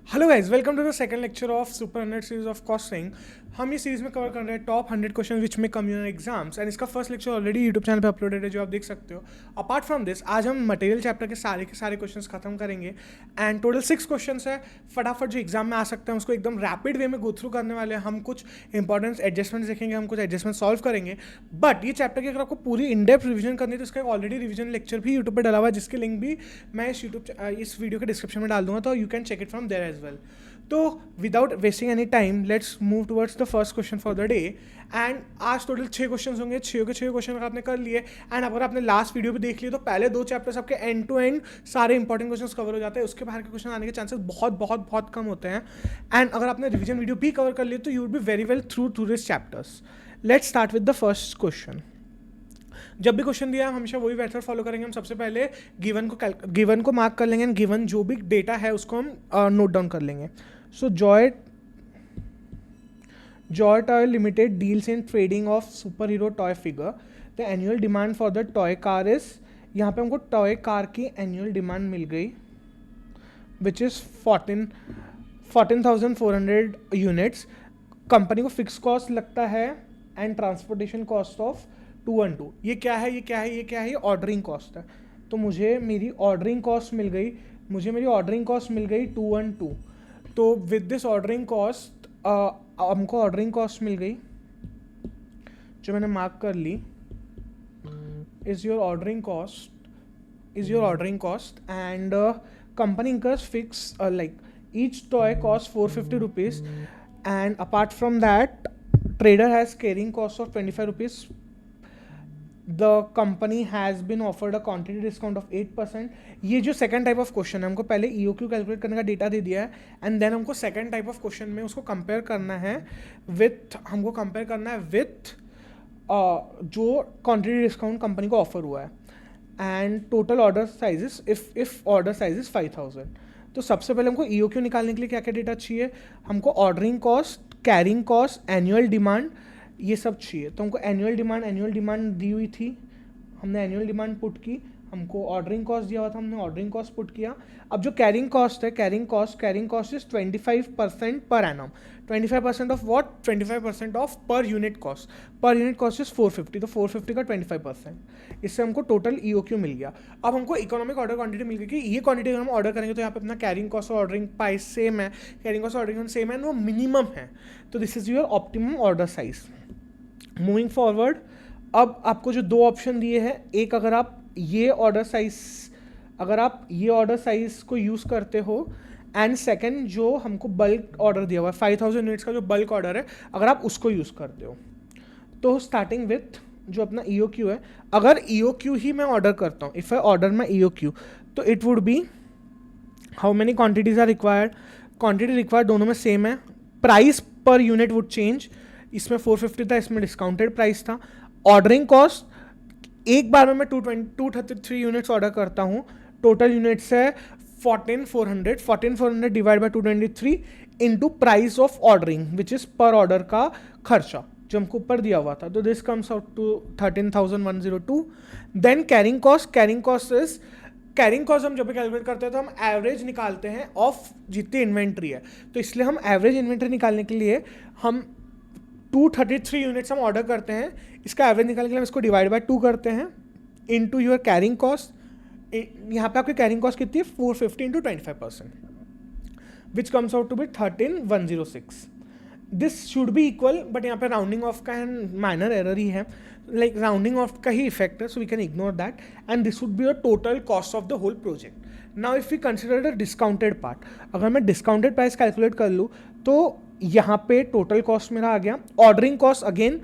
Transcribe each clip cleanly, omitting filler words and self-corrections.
Hello guys, welcome to the second lecture of super 100 series of costing. हम इस series में cover कर रहे हैं टॉप 100 क्वेश्चन विच में कम इन एग्जाम्स एंड इसका first lecture already YouTube channel पे अपलोडेड है जो आप देख सकते हो। अपार्ट फ्रॉम दिस आज हम मटेरियल चैप्टर के सारे क्वेश्चंस खत्म करेंगे एंड टोटल 6 क्वेश्चंस है। फटाफट जो एग्जाम में आ सकते हैं उसको एकदम रैपिड वे में गो थ्रू करने वाले हैं। हम कुछ इंपॉर्टेंट एडजस्टमेंट्स देखेंगे, हम कुछ एडजस्टमेंट सॉल्व करेंगे। बट ये चैप्टर की अगर आपको पूरी इन डेप्थ रिविजन करनी है तो इसका ऑलरेडी रिविजन लेक्चर भी यूट्यूब पर डला हुआ है, जिसके लिंक भी मैं इस वीडियो के डिस्क्रिप्शन में डाल दूंगा, तो you can check it from there as well. तो without wasting any time let's move towards the first question for the day. And आज टोटल 6 क्वेश्चन होंगे, 6 के 6 क्वेश्चन आपने कर लिए। एंड अगर आपने लास्ट वीडियो भी देख लिए तो पहले 2 चैप्टर्स आपके एंड टू एंड सारे इंपॉर्टेंट क्वेश्चंस कवर हो जाते हैं, उसके बाहर के क्वेश्चन आने के चांसेस बहुत कम होते हैं। एंड अगर आपने रिविजन वीडियो भी कवर कर लिए तो you will be very well through this chapters. Let's start with the first question. जब भी क्वेश्चन दिया हम हमेशा वही मेथड फॉलो करेंगे। हम सबसे पहले गिवन को मार्क कर लेंगे एंड गिवन जो भी डेटा है उसको हम नोट डाउन कर लेंगे। So Joy Toy Limited deals in trading of superhero toy figure. The annual demand for the toy car is, यहाँ पे हमको टॉय कार की एनुअल डिमांड मिल गई विच इज़ 14,400 यूनिट्स। कंपनी को फिक्स कॉस्ट लगता है एंड ट्रांसपोर्टेशन कॉस्ट ऑफ 212। ये क्या है, ये क्या है, ये क्या है? ये ऑर्डरिंग कॉस्ट है। तो मुझे मेरी ऑर्डरिंग कॉस्ट मिल गई 212। तो विद दिस ऑर्डरिंग कॉस्ट हमको ऑर्डरिंग कॉस्ट मिल गई जो मैंने मार्क कर ली is your ordering cost and company incurs fix like each toy cost 450 rupees and apart from that trader has carrying cost of 25 rupees. The company has been offered a quantity discount of 8%. ये जो second type of question है, हमको पहले EOQ calculate करने का data दे दिया है and then हमको सेकंड टाइप ऑफ क्वेश्चन में उसको कंपेयर करना है विथ जो क्वांटिटी डिस्काउंट कंपनी को ऑफर हुआ है and total order sizes if order size is 5000। तो सबसे पहले हमको EOQ निकालने के लिए क्या क्या डेटा चाहिए? हमको ordering cost, carrying cost, annual demand, ये सब चाहिए। तो हमको एनुअल डिमांड दी हुई थी, हमने एनुअल डिमांड पुट की। हमको ऑर्डरिंग कॉस्ट दिया हुआ था, हमने ऑर्डरिंग कॉस्ट पुट किया। अब जो कैरिंग कॉस्ट है, carrying cost is 25% per annum. 25% of what? 25% of per unit cost is 450। तो 450 का 25%, इससे हमको टोटल EOQ मिल गया। अब हमको इकोनॉमिक ऑर्डर क्वांटिटी मिल गई कि ये क्वांटिटी अगर हम ऑर्डर करेंगे तो यहाँ पे अपना कैरिंग कॉस्ट और ऑर्डरिंग प्राइस सेम है, कैरिंग कॉस्ट और ऑर्डरिंग सेम है, वो मिनिमम है। तो this is your optimum order size. Moving forward, अब आपको जो 2 ऑप्शन दिए हैं, एक अगर आप ये ऑर्डर साइज को यूज़ करते हो एंड सेकंड जो हमको बल्क ऑर्डर दिया हुआ है 5000 यूनिट्स का जो बल्क ऑर्डर है, अगर आप उसको यूज़ करते हो तो स्टार्टिंग विथ जो अपना EOQ है, अगर EOQ ही मैं ऑर्डर करता हूँ, if I order my EOQ, तो it would be how many quantities are required. Quantity required दोनों में सेम है। Price per unit would change, इसमें 450 था, इसमें डिस्काउंटेड प्राइस था। ऑर्डरिंग कॉस्ट, एक बार में मैं 233 यूनिट्स ऑर्डर करता हूँ, टोटल यूनिट्स है 14,400 divide by 223 into price of ordering which is per order का खर्चा जो हमको ऊपर दिया हुआ था। तो this comes out to 13,102। Then carrying cost हम जब भी कैलकुलेट करते हैं तो हम एवरेज निकालते हैं ऑफ जितनी इन्वेंट्री है। तो इसलिए हम एवरेज इन्वेंट्री निकालने के लिए हम 233 यूनिट्स हम ऑर्डर करते हैं, इसका एवरेज निकालने के लिए हम इसको डिवाइड बाय 2 करते हैं इनटू योर कैरिंग कॉस्ट। यहाँ पे आपकी कैरिंग कॉस्ट कितनी है? 450 into 25%, which comes out to be 13,106। This should be equal, but यहाँ पे राउंडिंग ऑफ का माइनर एरर ही है, लाइक राउंडिंग ऑफ का ही इफेक्ट है, so we can ignore that and this would be your total cost of the whole project. Now if we consider the discounted part, अगर मैं discounted price calculate कर लूँ तो यहाँ पे टोटल कॉस्ट मेरा आ गया। ऑर्डरिंग कॉस्ट अगेन,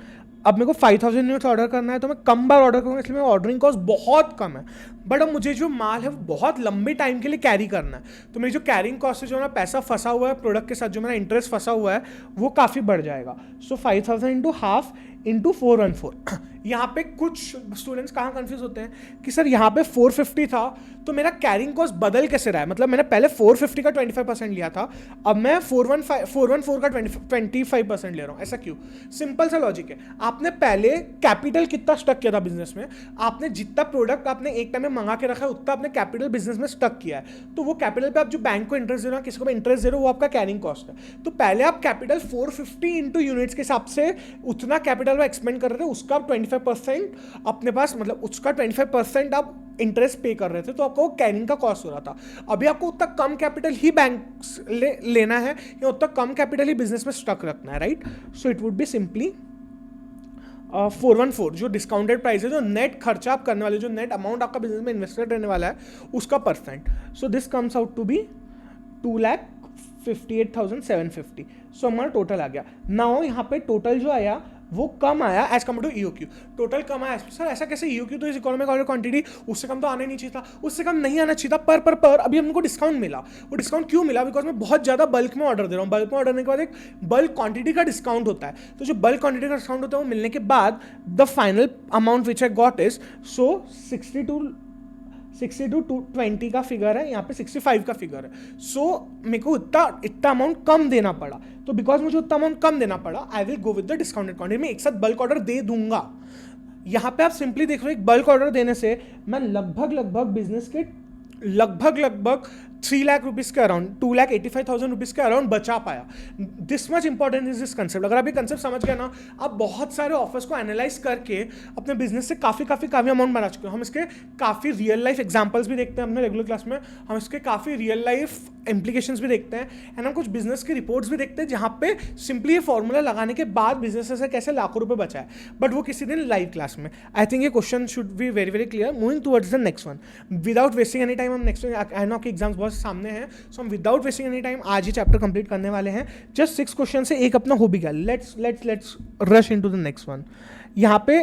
अब मेरे को 5000 यूनिट्स ऑर्डर करना है तो मैं कम बार ऑर्डर करूँगा, इसलिए मेरा ऑर्डरिंग कॉस्ट बहुत कम है। बट अब मुझे जो माल है वो बहुत लंबे टाइम के लिए कैरी करना है, तो मेरी जो कैरिंग कॉस्ट है, जो मेरा पैसा फंसा हुआ है प्रोडक्ट के साथ, जो मेरा इंटरेस्ट फंसा हुआ है, वो काफ़ी बढ़ जाएगा। सो 5000 इंटू हाफ इंटू 414। यहाँ पे कुछ स्टूडेंट्स कहाँ कंफ्यूज होते हैं कि सर यहाँ पे 450 था तो मेरा कैरिंग कॉस्ट बदल कैसे रहा है? मतलब मैंने पहले 450 का 25% लिया था, अब मैं 414 का 25% ले रहा हूँ, ऐसा क्यों? सिंपल सा लॉजिक है। आपने पहले कैपिटल कितना स्टक किया था बिजनेस में, आपने जितना प्रोडक्ट आपने एक टाइम में मंगा के रखा है उतना अपने कैपिटल बिजनेस में स्टक किया है, तो वो कैपिटल पे आप जो बैंक को इंटरेस्ट दे रहे हो, किसी को भी इंटरेस्ट दे रहे हो, वो आपका कैरिंग कॉस्ट है। तो पहले आप कैपिटल 450 इंटू यूनिट्स के हिसाब से उतना कैपिटल वो एक्सपेंड कर रहे थे, उसका 25% अपने पास, मतलब उसका 25% आप इंटरेस्ट पे कर रहे थे, तो आपको वो कैरिंग का कॉस्ट हो रहा था। अभी आपको उतना कम कैपिटल ही बैंक लेना है या उतना कम कैपिटल ही बिजनेस में स्टक रखना है, right. So it would be simply 414, जो डिस्काउंटेड प्राइस है, जो नेट खर्चा आप करने वाले, जो नेट अमाउंट आपका बिजनेस में इन्वेस्टेड रहने वाला है, उसका percent. So this comes out to be 2,58,750। सो हमारा टोटल आ गया। नाउ यहाँ पे टोटल जो आया वो कम आया as compared to EOQ, total कम आया। सर ऐसा कैसे, ईओक्यू तो इस इकोनॉमिक ऑर्डर क्वांटिटी उससे कम तो आना ही नहीं चाहिए था, उससे कम नहीं आना चाहिए था, पर अभी हमको डिस्काउंट मिला। वो डिस्काउंट क्यों मिला? बिकॉज मैं बहुत ज़्यादा बल्क में ऑर्डर दे रहा हूँ। बल्क में ऑर्डर देने के बाद एक बल्क क्वांटिटी का डिस्काउंट होता है, तो जो बल्क क्वांटिटी का डिस्काउंट होता है वो मिलने के बाद the final amount which I got is 60 to 20 का फिगर है, यहाँ पे 65 का फिगर है। सो मेरे को इतना अमाउंट कम देना पड़ा, तो बिकॉज मुझे उतना अमाउंट कम देना पड़ा, I will go with the discounted quantity. मैं एक साथ बल्क ऑर्डर दे दूंगा। यहाँ पे आप सिंपली देख रहे हो, एक बल्क ऑर्डर देने से मैं लगभग बिजनेस के लगभग 3 लाख रुपीज़ के अराउंड, 2,85,000 रुपीज़ के अराउंड बचा पाया। This much important is this concept. अगर आप ये कंसेप्ट समझ गए ना, आप बहुत सारे ऑफर्स को एनालाइज करके अपने बिजनेस से काफ़ी अमाउंट बना चुके हो। हम इसके काफ़ी रियल लाइफ एग्जाम्पल्स भी देखते हैं अपने रेगुलर क्लास में, हम इसके काफ़ी रियल लाइफ इंप्लीकेशंस भी देखते हैं, एंड हम कुछ बिजनेस की रिपोर्ट्स भी देखते हैं जहाँ पे सिंपली ये फॉर्मूला लगाने के बाद बिजनेस से कैसे लाखों रुपए बचा है, बट वो किसी दिन लाइव क्लास में। आई थिंक ये question should be very very clear. Moving towards the next one without wasting any time. हम नेक्स्ट, आई नो कि एग्जाम्स बहुत सामने हैं, सो हम विदाउट वेस्टिंग एनी टाइम आज ही चैप्टर कंप्लीट करने वाले हैं। जस्ट 6 क्वेश्चन से एक अपना हो भी गया। Let's rush into the next one. यहाँ पे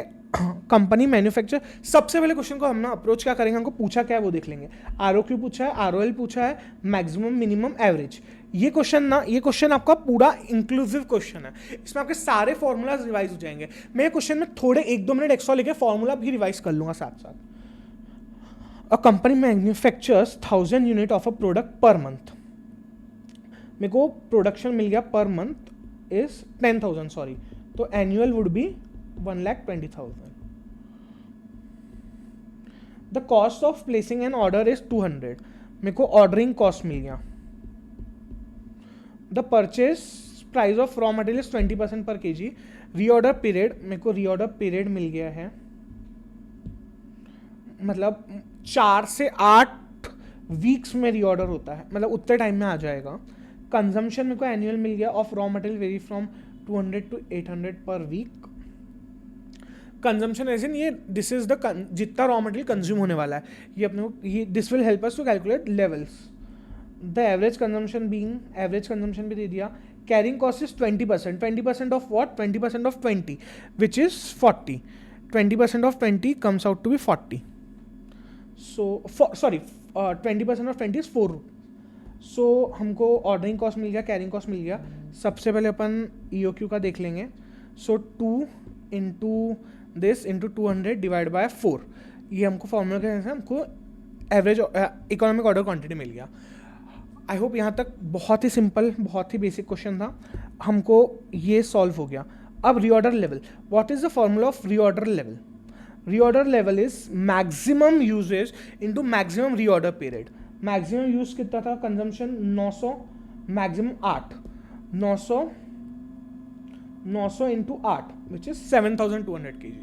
कंपनी मैन्युफैक्चर, सबसे पहले क्वेश्चन को हम ना अप्रोच क्या करेंगे, हमको पूछा क्या है वो देख लेंगे। आरओक्यू पूछा है, आरओएल पूछा है, मैक्सिमम मिनिमम एवरेज। ये क्वेश्चन आपका पूरा इंक्लूसिव क्वेश्चन है, इसमें आपके सारे फॉर्मूलाज रिवाइज हो जाएंगे। मैं क्वेश्चन में थोड़े 1-2 मिनट एक्स्ट्रा लेके फॉर्मूला भी रिवाइज कर लूंगा साथ साथ। A company manufactures 1000 unit of a product per month. मेरे को प्रोडक्शन मिल गया पर मंथ इज 10,000, सॉरी, तो annual would be 1,20,000. The cost of placing an order is 200. मेरे को ऑर्डरिंग कॉस्ट मिल गया. The purchase price of raw material is 20% per kg. Reorder period, मेरे को रीऑर्डर पीरियड मिल गया है, मतलब 4 से 8 वीक्स में रीऑर्डर होता है, मतलब उतने टाइम में आ जाएगा. कंजम्पशन मेरे को एनुअल मिल गया of raw material vary from 200 to 800 per week. Consumption as in ये दिस इज द जितना रॉ मटेरियल कंज्यूम होने वाला है ये अपने को, ये this will help us to calculate levels. The average consumption being, average consumption भी दे दिया. Carrying cost is 20%. 20% of what? 20% of 20 which is 40. 20% of 20 comes out to be 40. So sorry 20% of 20 is 4. सो हमको ऑर्डरिंग कॉस्ट मिल गया, carrying cost मिल गया. सबसे पहले अपन EOQ का देख लेंगे. सो 2 into this into 200 divide by 4. ये हमको फॉर्मूला के हिसाब से हमको एवरेज इकोनॉमिक ऑर्डर क्वांटिटी मिल गया. आई होप यहाँ तक बहुत ही सिंपल, बहुत ही बेसिक क्वेश्चन था, हमको ये सॉल्व हो गया. अब reorder level. What is the formula of reorder level? Reorder level is maximum usage into maximum reorder period. Maximum use कितना था? Consumption 900, maximum 8. 900 इंटू 8 which is 7200 kg.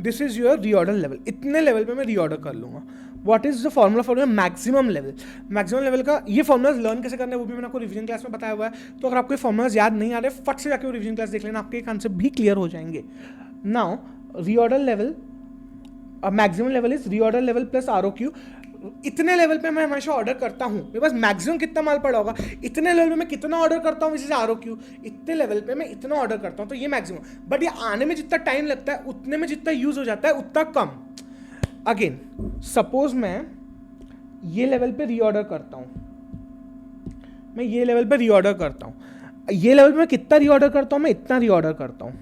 This is your reorder level. इतने level पे मैं reorder कर लूंगा. What is the formula for maximum level? Maximum level का ये फॉर्मूलाज लर्न कैसे करना है वो भी मैंने आपको रिवीजन क्लास में बताया हुआ है. तो अगर आपको फॉर्मूलाज याद नहीं आ रहे, फट से जाके वो रिवीजन क्लास देख लेना, आपके कॉन्सेप्ट भी क्लियर हो जाएंगे. Now reorder level, maximum level is reorder level plus ROQ. इतने लेवल पे मैं हमेशा ऑर्डर करता हूँ, मेरे पास मैक्सिमम कितना माल पड़ा होगा, इतने लेवल पे मैं कितना ऑर्डर करता हूँ, विच इज ROQ. इतने लेवल पे मैं इतना ऑर्डर करता हूँ, तो ये मैक्सिमम. बट ये आने में जितना टाइम लगता है उतने में जितना यूज हो जाता है उतना कम. अगेन सपोज मैं ये लेवल पे रीऑर्डर करता हूँ, मैं ये लेवल पे रीऑर्डर करता हूँ, ये लेवल पे मैं कितना रीऑर्डर करता हूँ, मैं इतना रीऑर्डर करता हूँ.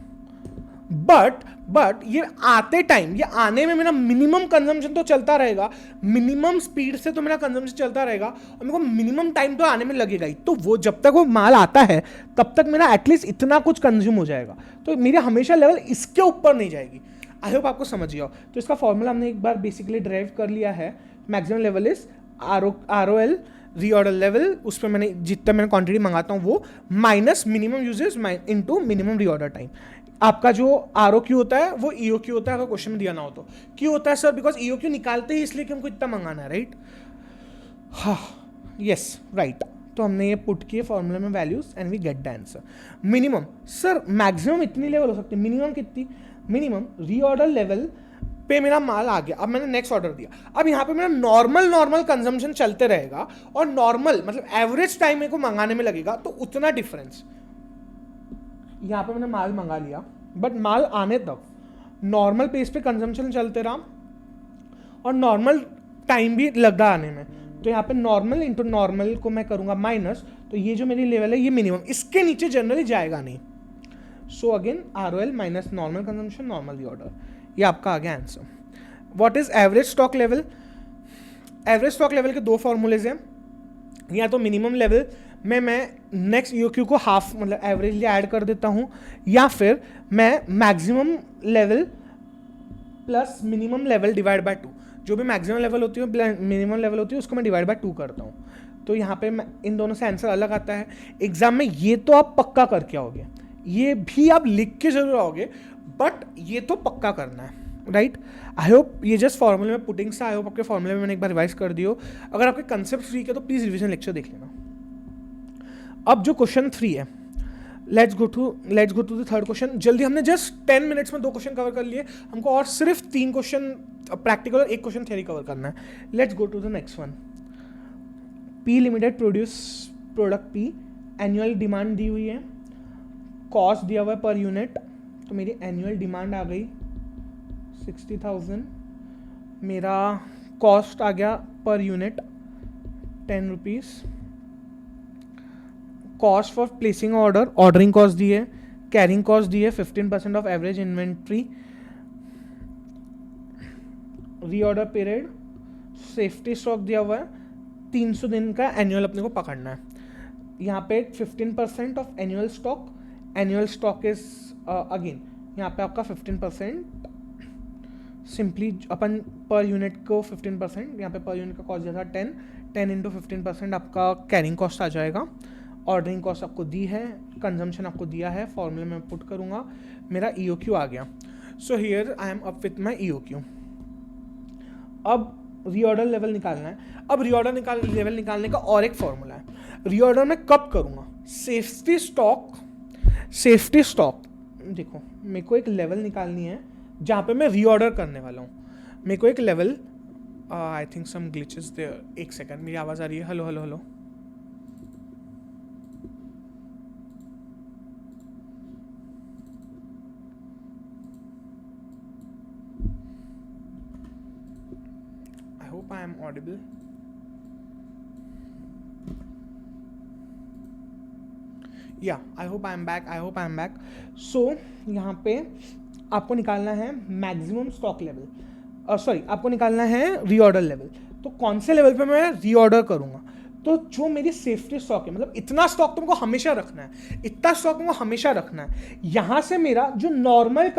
बट ये आते टाइम, ये आने में मेरा मिनिमम कंजम्पशन तो चलता रहेगा, मिनिमम स्पीड से तो मेरा कंजम्पशन चलता रहेगा, और मेरे को मिनिमम टाइम तो आने में लगेगा ही. तो वो जब तक वो माल आता है तब तक मेरा एटलीस्ट इतना कुछ कंज्यूम हो जाएगा. तो मेरे हमेशा लेवल इसके ऊपर नहीं जाएगी. आई होप आपको समझ गया हो. तो इसका फॉर्मूला हमने एक बार बेसिकली ड्राइव कर लिया है. Maximum level is ROL reorder level, उस पर मैंने जितना मैंने क्वांटिटी मंगाता हूँ वो minus minimum uses into minimum reorder time. आपका जो ROQ होता है वो EOQ होता है, अगर क्वेश्चन में दिया ना हो तो। क्यों होता है सर? बिकॉज EOQ निकालते ही इसलिए कि हमको इतना मंगाना है, राइट? हाँ, यस, राइट। तो हमने ये पुट किए फॉर्मूले में values and we get the answer. Minimum sir, maximum इतनी लेवल हो सकती है, मिनिमम कितनी? मिनिमम रीऑर्डर लेवल पे मेरा माल आ गया, अब मैंने नेक्स्ट ऑर्डर दिया, अब यहाँ पे मेरा नॉर्मल कंजम्पशन चलते रहेगा और नॉर्मल मतलब एवरेज टाइम मेरे को मंगाने में लगेगा, तो उतना डिफरेंस। यहाँ पे मैंने माल मंगा लिया, बट माल आने तक नॉर्मल पेस पे कंजम्पशन चलते रहा और नॉर्मल टाइम भी लगा आने में, तो यहाँ पे नॉर्मल इंटू नॉर्मल को मैं करूँगा माइनस, तो ये जो मेरी लेवल है ये मिनिमम, इसके नीचे जनरली जाएगा नहीं। So again ROL minus normal consumption normal reorder, ये आपका आ गया answer. What is average stock level? Average stock level के दो फॉर्मूलेज हैं, या तो मिनिमम लेवल में मैं नेक्स्ट EOQ को हाफ मतलब एवरेजली ऐड कर देता हूँ, या फिर मैं maximum level plus minimum level divide by 2, जो भी मैक्सिमम लेवल होती है मिनिमम लेवल होती है उसको मैं डिवाइड बाय 2 करता हूँ। तो यहाँ पे इन दोनों से आंसर अलग आता है। एग्जाम में ये तो आप पक्का करके आओगे, ये भी आप लिख के जरूर आओगे, बट ये तो पक्का करना है, राइट? आई होप ये जस्ट फॉर्मूले में पुटिंग से, आई होप आपके फॉर्मूले में मैंने एक बार रिवाइज कर दियो। अगर आपके कंसेप्ट फ्री है तो प्लीज रिवीजन लेक्चर देख लेना। अब जो क्वेश्चन 3 है, let's go to the third question. जल्दी, हमने जस्ट 10 मिनट्स में 2 क्वेश्चन कवर कर लिए, हमको और सिर्फ 3 क्वेश्चन प्रैक्टिकल और 1 क्वेश्चन थ्योरी कवर करना है। Let's go to the next one. P limited produce product P, annual demand दी हुई है, कॉस्ट दिया हुआ है पर यूनिट, तो मेरी एनुअल डिमांड आ गई 60,000, मेरा कॉस्ट आ गया per unit 10 rupees, cost for placing order, ordering cost दी है, कैरिंग कॉस्ट दी है 15% of average inventory, reorder period, safety stock दिया हुआ है, 300 दिन का एनुअल अपने को पकड़ना है। यहाँ पे 15% of annual stock is again यहाँ पे आपका 15%, सिंपली अपन पर यूनिट को 15%, यहाँ पे पर यूनिट का कॉस्ट दिया था 10 इंटू 15% आपका कैरिंग कॉस्ट आ जाएगा, ऑर्डरिंग कॉस्ट आपको दी है, कंजम्पशन आपको दिया है, फॉर्मूले में पुट करूँगा, मेरा EOQ आ गया। So here I am up with my EOQ। अब रीऑर्डर लेवल निकालना है। अब रीऑर्डर लेवल निकालने का और एक फॉर्मूला है। रीऑर्डर में कब करूँगा? सेफ्टी स्टॉक देखो, मेरे को एक लेवल निकालनी है जहाँ पे मैं रीऑर्डर करने वाला हूँ। मेरे को एक level, I think some glitches there, एक सेकंड, मेरी आवाज़ आ रही है, hello hello hello, hope I am audible. Yeah, I hope I am back. So यहाँ पे आपको निकालना है मैक्सिमम स्टॉक लेवल, आपको निकालना है रीऑर्डर लेवल। तो कौन से लेवल पे मैं रीऑर्डर करूँगा? तो जो मेरी सेफ्टी स्टॉक है, मतलब इतना स्टॉक तुमको हमेशा रखना है, इतना स्टॉक तुमको हमेशा रखना है। यहाँ से मेरा जो नॉर्मल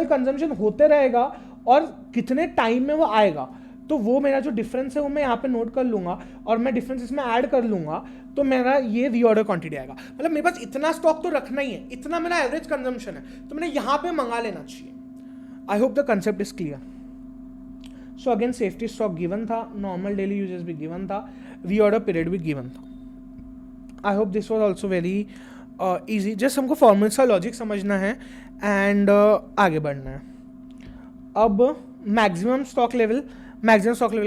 कंजम्पशन होते रहेगा और कितने टाइम में वो आएगा, तो वो मेरा जो डिफरेंस है वो मैं यहाँ पे नोट कर लूँगा और मैं डिफरेंस इसमें ऐड कर लूँगा, तो मेरा ये रीऑर्डर क्वांटिटी आएगा। मतलब मेरे पास इतना स्टॉक तो रखना ही है, इतना मेरा एवरेज कंजम्पशन है, तो मैंने यहाँ पे मंगा लेना चाहिए। I hope the concept is clear. So again safety stock given था, नॉर्मल डेली यूजेस भी गिवन था, रीऑर्डर पीरियड भी गिवन था। आई hope this was also very easy. Just हमको फॉर्मूल्स का लॉजिक समझना है एंड आगे बढ़ना है। अब मैक्सिमम स्टॉक लेवल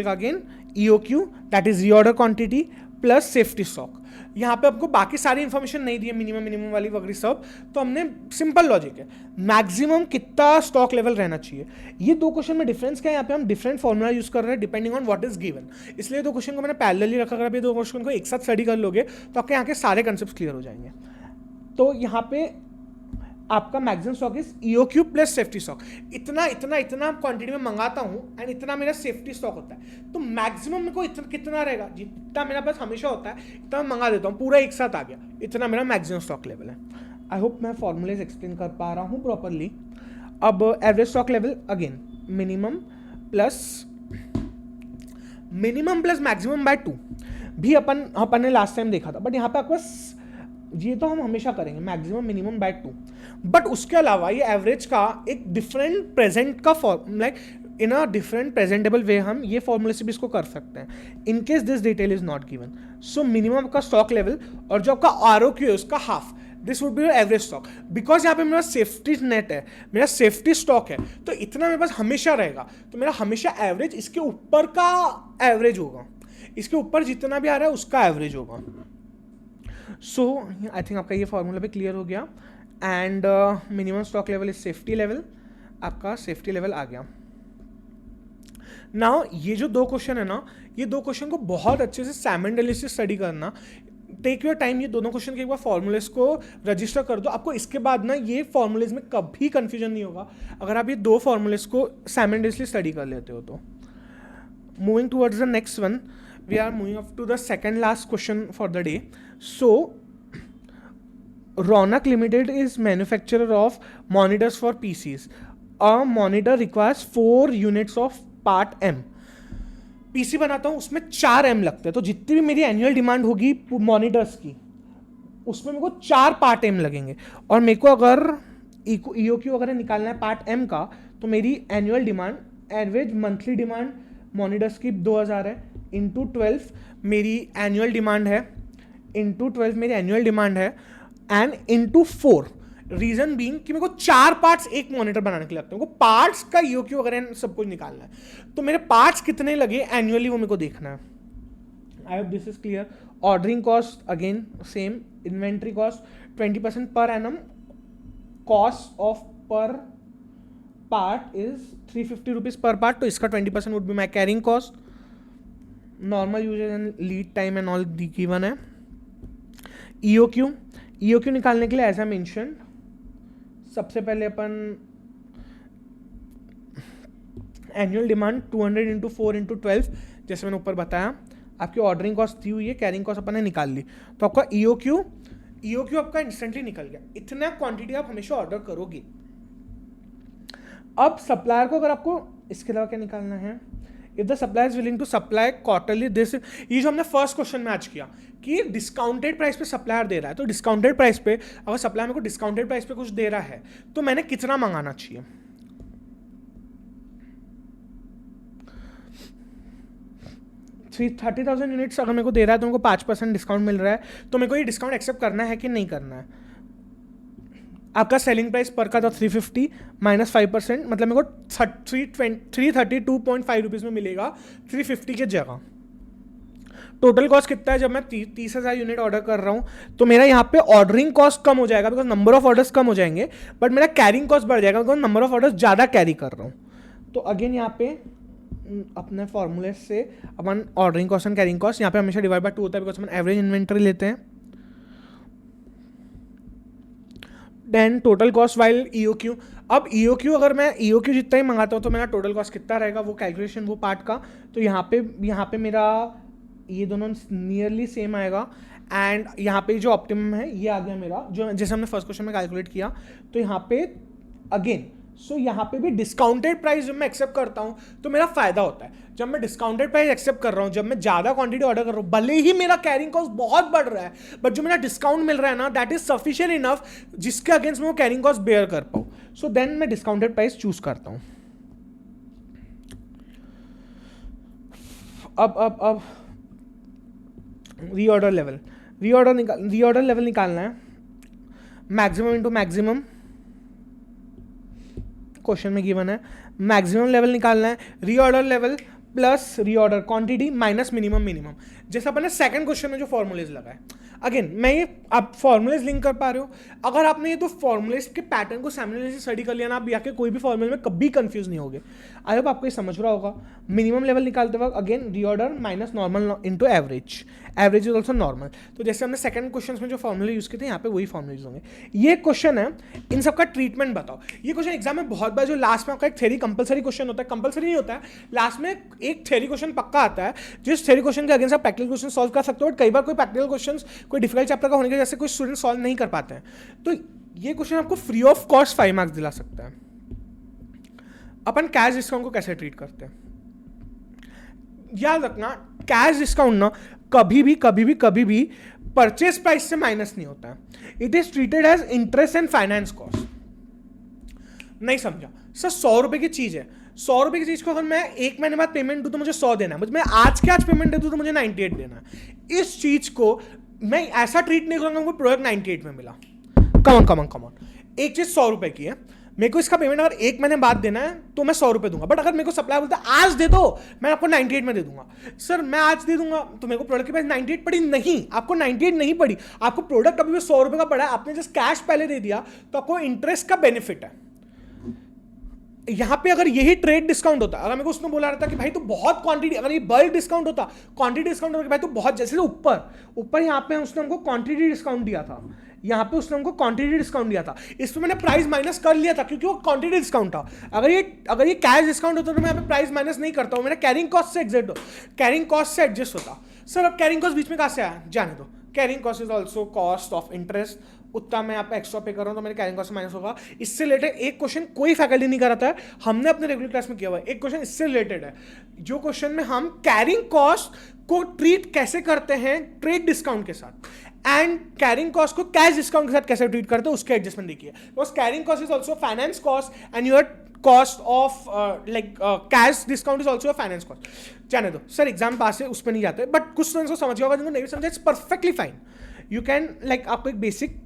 का again EOQ, that is reorder quantity plus safety stock. यहाँ पे आपको बाकी सारी इंफॉर्मेशन नहीं दी है, मिनिमम वाली वगैरह सब, तो हमने सिंपल लॉजिक है, मैक्सिमम कितना स्टॉक लेवल रहना चाहिए। ये 2 क्वेश्चन में डिफरेंस क्या है, यहाँ पे हम डिफरेंट फॉर्मूला यूज कर रहे हैं depending on what is given, इसलिए 2 क्वेश्चन को मैंने पैरेलली रखा। अगर आप ये 2 क्वेश्चन को एक साथ स्टडी कर लोगे तो आपके यहाँ के सारे कंसेप्ट क्लियर हो जाएंगे। तो यहाँ पे आपका maximum stock is EOQ plus safety stock. इतना क्वांटिटी में मंगाता हूँ एंड इतना मेरा सेफ्टी स्टॉक होता है, तो मैक्सिमम मेरे को कितना रहेगा, जितना मेरा पास हमेशा होता है इतना मैं मंगा देता हूँ, पूरा एक साथ आ गया, इतना मेरा मैक्सिमम स्टॉक लेवल है। आई होप मैं फॉर्मूलेज एक्सप्लेन कर पा रहा हूँ प्रॉपरली। अब average stock level again minimum plus minimum plus maximum bye 2 भी अपन ने लास्ट टाइम देखा था, बट यहाँ पे आपको ये तो हम हमेशा करेंगे मैक्सिमम मिनिमम बाय 2, बट उसके अलावा ये एवरेज का एक डिफरेंट प्रेजेंट का form like in a different presentable way हम ये फॉर्मूले से भी इसको कर सकते हैं in case this detail is not given. So minimum का स्टॉक लेवल और जो आपका ROQ है उसका half, this would be your average stock. Because यहाँ पे मेरा सेफ्टी नेट है, मेरा सेफ्टी स्टॉक है, तो इतना मेरे पास हमेशा रहेगा, तो मेरा हमेशा एवरेज इसके ऊपर का एवरेज होगा, इसके ऊपर जितना भी आ रहा है उसका एवरेज होगा. सो आई थिंक आपका ये फॉर्मूला भी क्लियर हो गया. And minimum stock level is safety level, आपका सेफ्टी लेवल आ गया. नाउ ये जो 2 क्वेश्चन है ना, ये 2 क्वेश्चन को बहुत अच्छे से साइमल्टेनियसली स्टडी करना. टेक योर टाइम, ये दोनों क्वेश्चन के एक बार फॉर्मूलेस को रजिस्टर कर दो. आपको इसके बाद ना ये फॉर्मूलेस में कभी कंफ्यूजन नहीं होगा अगर आप ये 2 फॉर्मूलेस को साइमल्टेनियसली स्टडी कर लेते हो तो. Moving towards the next one, we are moving up to the second last question for the day. So Ronak Limited is manufacturer of monitors for PCs. A monitor requires 4 units of part M. PC बनाता हूँ उसमें 4 M लगते हैं, तो जितनी भी मेरी annual demand होगी मॉनिटर्स की उसमें मेरे को 4 पार्ट M लगेंगे. और मेरे को अगर EOQ वगैरह निकालना है पार्ट M का, तो मेरी annual demand average monthly demand monitors की 2000 है, इंटू 12 मेरी एनुअल डिमांड है, इंटू 12 मेरी एनुअल डिमांड है, एंड इंटू 4. रीजन बीइंग कि मेरे को 4 पार्ट्स एक मॉनिटर बनाने के लिए लगते हैं, मेरे को पार्ट्स का EOQ वगैरह सब कुछ निकालना है, तो मेरे पार्ट्स कितने लगे एनुअली वो मेरे को देखना है. I hope this is clear. Ordering cost again same, inventory cost 20% per annum, cost of per part is 350 rupees per part, तो इसका 20% would be my carrying cost. Normal usage and lead time and all given है. EOQ निकालने के लिए as I mention, सबसे पहले अपन annual demand 200 into 4 into 12 जैसे मैंने ऊपर बताया, आपकी ऑर्डरिंग कॉस्ट दी हुई है, कैरिंग कॉस्ट अपन ने निकाल ली, तो आपका EOQ आपका इंस्टेंटली निकल गया. इतना क्वांटिटी आप हमेशा ऑर्डर करोगे. अब सप्लायर को अगर आपको इसके अलावा क्या निकालना है, if the supplier is willing to supply quarterly this, ये जो हमने फर्स्ट क्वेश्चन में आज किया कि डिस्काउंटेड प्राइस पे सप्लायर दे रहा है, तो डिस्काउंटेड प्राइस पे अगर सप्लायर मेरे को डिस्काउंटेड प्राइस पे कुछ दे रहा है तो मैंने कितना मंगाना चाहिए. थ्री 30,000 यूनिट्स अगर मेरे को दे रहा है तो मेरे को 5% डिस्काउंट मिल रहा है, तो मेरे को ये डिस्काउंट एक्सेप्ट करना है कि नहीं करना है. आपका सेलिंग प्राइस पर का था 350 माइनस 5%, मतलब मेरे को 332.5 रुपीज़ में मिलेगा 350 के जगह. टोटल कॉस्ट कितना है, जब मैं 30,000 यूनिट ऑर्डर कर रहा हूँ तो मेरा यहाँ पे ऑर्डरिंग कॉस्ट कम हो जाएगा बिकॉज नंबर ऑफ ऑर्डर्स कम हो जाएंगे, बट मेरा कैरिंग कॉस्ट बढ़ जाएगा बिकॉज नंबर ऑफ ऑर्डर्स ज़्यादा कैरी कर रहा हूँ. तो अगेन यहाँ पे अपने फॉर्मूले से अपन ordering cost and carrying cost यहाँ पे हमेशा डिवाइड बाय 2 होता है बिकॉज अपन एवरेज इन्वेंटरी लेते हैं. Then total cost while EOQ. अब EOQ अगर मैं EOQ जितना ही मंगाता हूँ तो मेरा टोटल कॉस्ट कितना रहेगा वो कैलकुलेशन वो पार्ट का, तो यहाँ पे मेरा ये दोनों नियरली सेम आएगा. एंड यहाँ पे जो ऑप्टिमम है ये आ गया मेरा, जो जैसे हमने फर्स्ट क्वेश्चन में कैलकुलेट किया, तो यहाँ पे अगेन यहाँ पे भी डिस्काउंटेड प्राइस जब मैं एक्सेप्ट करता हूँ तो मेरा फायदा होता है. जब मैं डिस्काउंटेड प्राइस एक्सेप्ट कर रहा हूँ, जब मैं ज़्यादा क्वांटिटी ऑर्डर कर रहा हूँ, भले ही मेरा कैरिंग कॉस्ट बहुत बढ़ रहा है, बट जो मेरा डिस्काउंट मिल रहा है ना दैट इज सफिशिएंट इनफ जिसके अगेंस्ट मैं वो कैरिंग कॉस्ट बेयर कर पाऊँ. सो देन मैं डिस्काउंटेड प्राइस चूज करता हूँ. अब रीऑर्डर लेवल निकालना है. मैक्सिमम इंटू मैक्सिमम क्वेश्चन में गिवन है, मैक्सिमम लेवल निकालना है. Reorder level plus reorder quantity minus minimum. जैसा अपने सेकंड क्वेश्चन में जो फॉर्मूलेज लगा है, अगेन मैं ये आप फॉर्मूलेज लिंक कर पा रहे हो. अगर आपने ये तो फॉर्मूलेज के पैटर्न को साइमल्टेनियसली स्टडी कर लिया ना, आप जाके कोई भी फॉर्मूले में कभी कंफ्यूज नहीं होगे. आई होप आपको ये समझ रहा होगा. मिनिमम लेवल निकालते वक्त again reorder minus normal into average is also normal. तो जैसे हमने सेकंड क्वेश्चन में जो फॉर्मूले यूज किए थे यहाँ पे वही फॉर्मूले यूज होंगे. ये क्वेश्चन है, इन सबका ट्रीटमेंट बताओ. ये क्वेश्चन एग्जाम में बहुत बार जो लास्ट में आपका एक थ्योरी कंपलसरी क्वेश्चन होता है, कंपलसरी नहीं होता है, लास्ट में एक थ्योरी क्वेश्चन पक्का आता है जिस थ्योरी क्वेश्चन के अगेंस्ट आप प्रैक्टिकल क्वेश्चन सॉल्व कर सकते हो. कई बार कोई प्रैक्टिकल क्वेश्चन कोई डिफिकल्ट चैप्टर का होने की वजह से कोई स्टूडेंट सॉल्व नहीं कर पाते हैं, तो ये क्वेश्चन आपको फ्री ऑफ कॉस्ट 5 मार्क्स दिला सकता है. अपन कैश डिस्काउंट को कैसे ट्रीट करते हैं, याद रखना कैश डिस्काउंट ना कभी भी परचेस प्राइस से माइनस नहीं होता है. It is treated as interest and finance cost. नहीं समझा सर? 100 रुपए की चीज है, 100 रुपए की चीज को अगर मैं एक महीने बाद पेमेंट दूं तो मुझे 100 देना है, मैं आज के आज पेमेंट दे दूं तो मुझे 98 देना है. इस चीज को मैं ऐसा ट्रीट नहीं करूंगा मुझे प्रोडक्ट 98 में मिला. Come on. एक चीज 100 रुपए की है, मेरे को इसका पेमेंट अगर एक महीने बाद देना है तो मैं 100 रुपए दूंगा. बट अगर मेरे को सप्लाई बोलता है आज दे दो, मैं आपको 98 में दे दूंगा. सर मैं आज दे दूंगा तो मेरे को प्रोडक्ट के पास 98 पड़ी नहीं, आपको 98 नहीं पड़ी, आपको प्रोडक्ट अभी भी 100 रुपए का पड़ा है, आपने जस्ट कैश पहले दे दिया तो आपको इंटरेस्ट का बेनिफिट है. यहां पे अगर यही ट्रेड डिस्काउंट होता, अगर मेरे को उसने बोला रहता कि भाई तू बहुत क्वांटिटी, अगर ये बल्क डिस्काउंट होता, क्वांटिटी डिस्काउंट होता कि भाई तू बहुत, जैसे ऊपर यहां पे उसने हमको क्वांटिटी डिस्काउंट दिया था, यहां पे उसने हमको क्वांटिटी डिस्काउंट दिया था, इसमें मैंने प्राइस माइनस कर लिया था क्योंकि वो क्वांटिटी डिस्काउंट था. अगर ये कैश डिस्काउंट होता तो मैं यहाँ पे प्राइस माइनस नहीं करता हूँ, मेरा कैरिंग कॉस्ट से एडजस्ट होता. सर अब कैरिंग कॉस्ट बीच में कहां से आया, जाने दो. Carrying cost is also cost of interest. उतना मैं यहाँ पे एक्स्ट्रा पे कर रहा हूँ तो मेरे कैरिंग कॉस्ट माइनस होगा. इससे रिलेटेड एक क्वेश्चन कोई फैकल्टी नहीं कराता है, हमने अपने रेगुलर क्लास में किया हुआ है. एक क्वेश्चन इससे रिलेटेड है, जो क्वेश्चन में हम कैरिंग कॉस्ट को ट्रीट कैसे करते हैं ट्रेड डिस्काउंट के साथ, एंड कैरिंग कॉस्ट को कैश डिस्काउंट के साथ कैसे ट्रीट करते हैं उसके एडजस्टमेंट देखिए. Because carrying cost is also finance cost and your cost of cash discount is also finance cost. जाने दो सर, एग्जाम पास है उस पर नहीं जाते, बट कुछ स्टूडेंट्स को समझ गया होगा, जिनको नहीं समझा it's perfectly fine. You can आपको एक बेसिक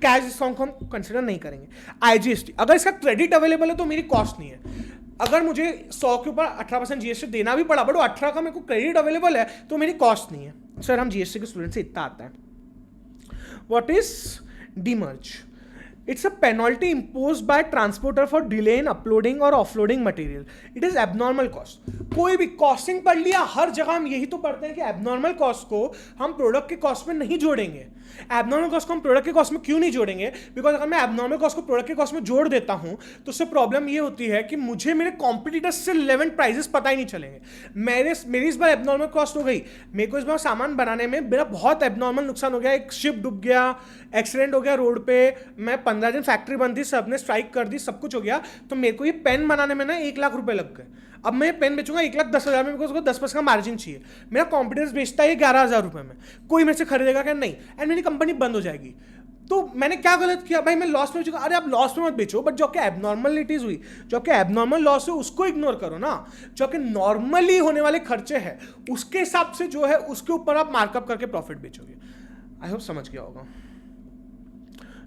कैश डिस्काउंट को हम कंसिडर नहीं करेंगे. IGST अगर इसका क्रेडिट अवेलेबल है तो मेरी कॉस्ट नहीं है. अगर मुझे 100 के ऊपर 18% GST देना भी पड़ा बट वो 18 का मेरे को क्रेडिट अवेलेबल है तो मेरी कॉस्ट नहीं है. सर हम GST के स्टूडेंट से इतना आता है. What is demerge? It's a penalty imposed by transporter for delay in uploading or offloading material. It is abnormal cost. कोई भी कॉस्टिंग पढ़ लिया, हर जगह हम यही तो पढ़ते हैं कि एबनॉर्मल कॉस्ट को हम प्रोडक्ट के कॉस्ट में नहीं जोड़ेंगे. एबनॉर्मल कॉस्ट को हम प्रोडक्ट के कॉस्ट में क्यों नहीं जोड़ेंगे? बिकॉज अगर मैं एबनॉर्मल कॉस्ट को प्रोडक्ट के कॉस्ट में जोड़ देता हूं तो उससे प्रॉब्लम ये होती है कि मुझे मेरे कॉम्पिटिटर्स से रिलेवेंट प्राइसेस पता ही नहीं चलेंगे. मेरी इस बार एबनॉर्मल कॉस्ट हो गई, मेरे को इस बार सामान बनाने में मेरा बहुत एबनॉर्मल नुकसान हो गया. एक शिप डूब गया, एक्सीडेंट हो गया रोड पे, मैं 15 दिन फैक्ट्री बंद थी, सबने स्ट्राइक कर दी, सब कुछ हो गया, तो मेरे को ये पेन बनाने में ना 1 लाख रुपए लग गए. अब मैं पेन बेचूंगा 1,10,000 में, बिकॉज उसको 10% का मार्जिन चाहिए. मेरा कॉम्पिटिटर बेचता है 11,000 रुपए में, कोई मेरे से खरीदेगा क्या? नहीं. एंड मेरी कंपनी बंद हो जाएगी. तो मैंने क्या गलत किया भाई? मैं लॉस में बेचूंगा. अरे आप लॉस में मत बेचो, बट जो आपके एबनॉर्मलिटीज हुई, जो आपके एबनॉर्मल लॉस है उसको इग्नोर करो ना. जो आपके नॉर्मली होने वाले खर्चे हैं उसके हिसाब से जो है उसके ऊपर आप मार्कअप करके प्रॉफिट बेचोगे. आई होप समझ गया होगा.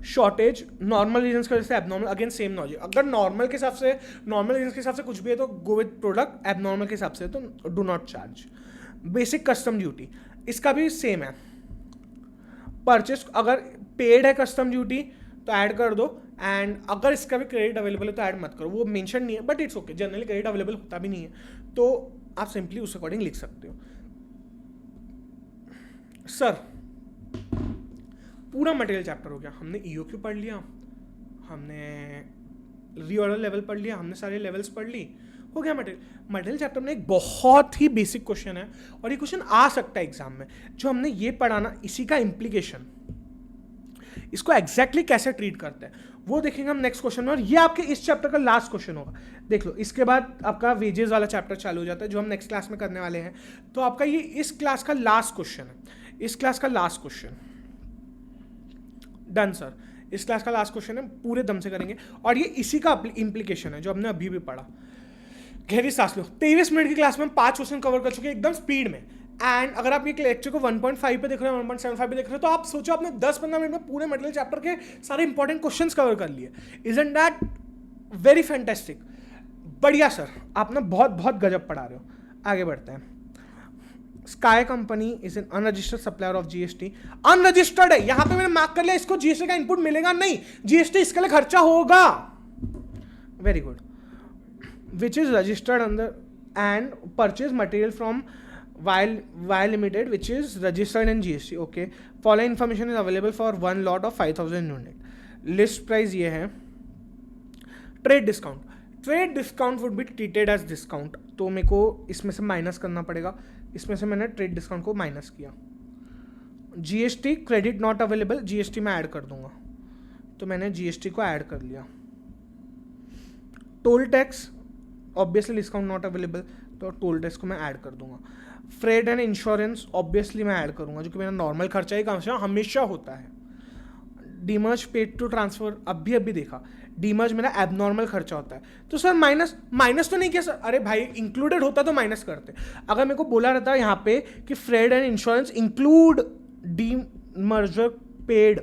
शॉर्टेज नॉर्मल रीजंस की वजह से एबनॉर्मल, अगेन सेम लॉजिक. अगर नॉर्मल के हिसाब से, नॉर्मल रीजंस के हिसाब से कुछ भी है तो गो विद प्रोडक्ट, एबनॉर्मल के हिसाब से तो do not charge. Basic custom duty इसका भी सेम है. परचेस अगर पेड है कस्टम ड्यूटी तो ऐड कर दो, एंड अगर इसका भी क्रेडिट अवेलेबल है तो ऐड मत करो. वो मेंशन नहीं है but it's okay. Generally credit available होता भी नहीं है तो आप सिंपली उस अकॉर्डिंग लिख सकते हो. सर पूरा मटेरियल चैप्टर हो गया, हमने EOQ पढ़ लिया, हमने रीऑर्डर लेवल पढ़ लिया, हमने सारे लेवल्स पढ़ ली, हो गया मटेरियल चैप्टर में. एक बहुत ही बेसिक क्वेश्चन है और ये क्वेश्चन आ सकता है एग्जाम में. जो हमने ये पढ़ा ना, इसी का इम्प्लीकेशन, इसको एग्जैक्टली कैसे ट्रीट करते हैं वो देखेंगे हम नेक्स्ट क्वेश्चन में. और ये आपके इस चैप्टर का लास्ट क्वेश्चन होगा. देख लो, इसके बाद आपका वेजेस वाला चैप्टर चालू हो जाता है जो हम नेक्स्ट क्लास में करने वाले हैं. तो आपका ये इस क्लास का लास्ट क्वेश्चन है, इस क्लास का लास्ट क्वेश्चन. डन सर, इस क्लास का लास्ट क्वेश्चन है, पूरे दम से करेंगे. और ये इसी का इम्प्लीकेशन है जो हमने अभी भी पढ़ा. गहरी सांस लो. 23 मिनट की क्लास में हम 5 क्वेश्चन कवर कर चुके हैं एकदम स्पीड में. एंड अगर आप ये लेक्चर को 1.5 पे देख रहे हो, 1.75 पे देख रहे हो, तो आप सोचो आपने 10-15 मिनट में पूरे मटेरियल चैप्टर के सारे इंपॉर्टेंट क्वेश्चंस कवर कर लिए. Isn't that very fantastic? बढ़िया सर, आप ना बहुत बहुत गजब पढ़ा रहे हो. आगे बढ़ते हैं. Sky company is an unregistered supplier of GST. Unregistered है, यहां पे मैंने मार्क कर लिया, इसको GST का इनपुट मिलेगा नहीं, GST इसके लिए खर्चा होगा. Very good. Which is registered under and purchase material from Weil Limited, which is registered in GST. Okay. Following information is available for one lot of 5,000 unit. List price ये है. Trade discount. Trade discount would be treated as discount. तो मेरे को इसमें से minus करना पड़ेगा. इसमें से मैंने ट्रेड डिस्काउंट को माइनस किया. GST credit not available, GST में ऐड कर दूंगा. तो मैंने GST को ऐड कर लिया. Toll tax obviously discount not available, तो टोल टैक्स को मैं ऐड कर दूंगा। फ्रेड एंड इंश्योरेंस ऑब्वियसली मैं ऐड करूंगा, जो कि मेरा नॉर्मल खर्चा ही हमेशा होता है। डीमर्ज पेड टू ट्रांसफर, अभी देखा, डीमर्ज मेरा एबनॉर्मल खर्चा होता है। तो सर माइनस तो नहीं किया सर, अरे भाई इंक्लूडेड होता तो माइनस करते। अगर मेरे को बोला रहता यहाँ पे कि freight and insurance include demurrage paid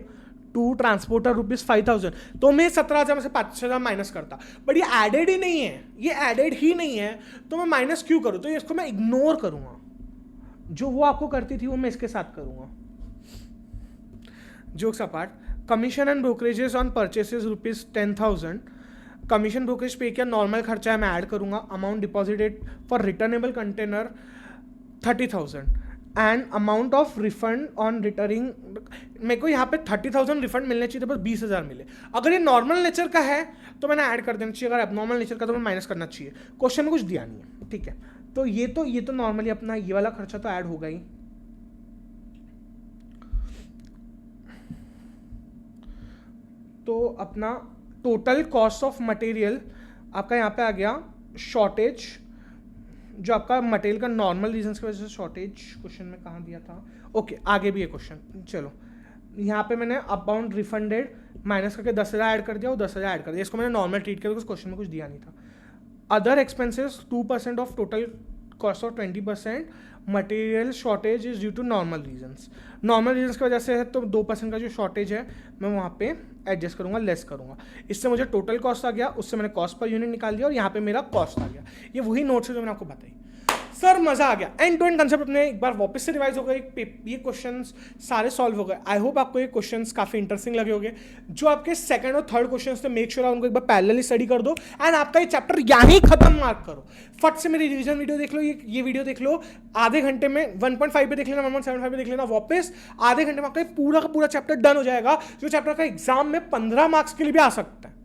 to transporter ₹5,000, तो मैं 17,000 में से 5,000 माइनस करता। बट ये एडेड ही नहीं है, ये एडेड ही नहीं है, तो मैं माइनस क्यों करूँ? तो इसको मैं इग्नोर करूँगा, जो वो आपको करती थी वो मैं इसके साथ करूँगा। Jokes apart, commission and brokerages on purchases ₹10,000, commission brokerage pay किया, नॉर्मल खर्चा है मैं ऐड करूँगा। Amount deposited for returnable container 30,000 and amount of refund on returning, मेरे को यहाँ पे 30,000 रिफंड मिलने चाहिए, तो बस 20,000 मिले। अगर ये नॉर्मल नेचर का है तो मैंने ऐड कर देना चाहिए, अगर एबनॉर्मल नेचर का तो मैं माइनस करना चाहिए। क्वेश्चन में कुछ दिया नहीं है, ठीक है। तो ये तो नॉर्मली अपना ये वाला खर्चा तो ऐड होगा ही। तो अपना टोटल कॉस्ट ऑफ मटेरियल आपका यहाँ पे आ गया, शॉर्टेज, जो आपका मटेरियल का नॉर्मल रीजंस की वजह से शॉर्टेज क्वेश्चन में कहाँ दिया था, ओके आगे भी ये क्वेश्चन। चलो यहाँ पे मैंने अमाउंट रिफंडेड माइनस करके 10,000 ऐड कर दिया, वो 10,000 ऐड कर दिया, इसको मैंने नॉर्मल ट्रीट किया, क्वेश्चन में कुछ दिया नहीं था। Other expenses 2% of total cost of 20%, material shortage is due to normal reasons, normal reasons की वजह से है, तो 2% का जो शॉर्टेज है मैं वहाँ पे एडजस्ट करूँगा, लेस करूँगा। इससे मुझे टोटल कॉस्ट आ गया, उससे मैंने कॉस्ट पर यूनिट निकाल दिया और यहाँ पे मेरा कॉस्ट आ गया। ये वही नोट्स है जो मैंने आपको बताई। सर मजा आ गया, एंड टू एंड कंसेप्ट अपने एक बार वापस से रिवाइज हो गए, ये क्वेश्चंस सारे सॉल्व हो गए। आई होप आपको ये क्वेश्चंस काफी इंटरेस्टिंग लगे होंगे। जो आपके सेकंड और थर्ड क्वेश्चंस थे, मेक श्योर आप उनको एक बार पैरेलली स्टडी कर दो एंड आपका ये चैप्टर यहीं खत्म मार्क करो। फट से मेरी रिवीजन वीडियो देख लो, ये वीडियो देख लो, आधे घंटे में 1.5 पे देख लेना, 1.75 पे देख लेना, वापस आधे घंटे में आपका पूरा का पूरा चैप्टर डन हो जाएगा, जो चैप्टर का एग्जाम में 15 मार्क्स के लिए भी आ सकता है।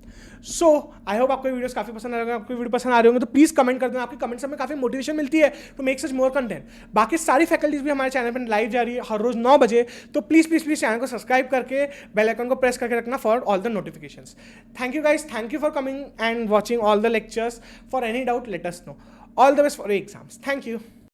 सो आई होप आपको वीडियोस काफी पसंद आ रहे होंगे। आपको वीडियो पसंद आ रहे होंगे तो प्लीज कमेंट कर देना, आपकी कमेंट से हमें काफी मोटिवेशन मिलती है to make such more content. बाकी सारी फैकल्टीज भी हमारे चैनल पर लाइव जा रही है हर रोज 9 बजे, तो प्लीज प्लीज प्लीज चैनल को सब्सक्राइब करके बेल आइकन को प्रेस करके रखना for all the notifications. Thank you guys, thank you for coming and watching all the lectures. For any doubt let us know. All the best for your exams. Thank you.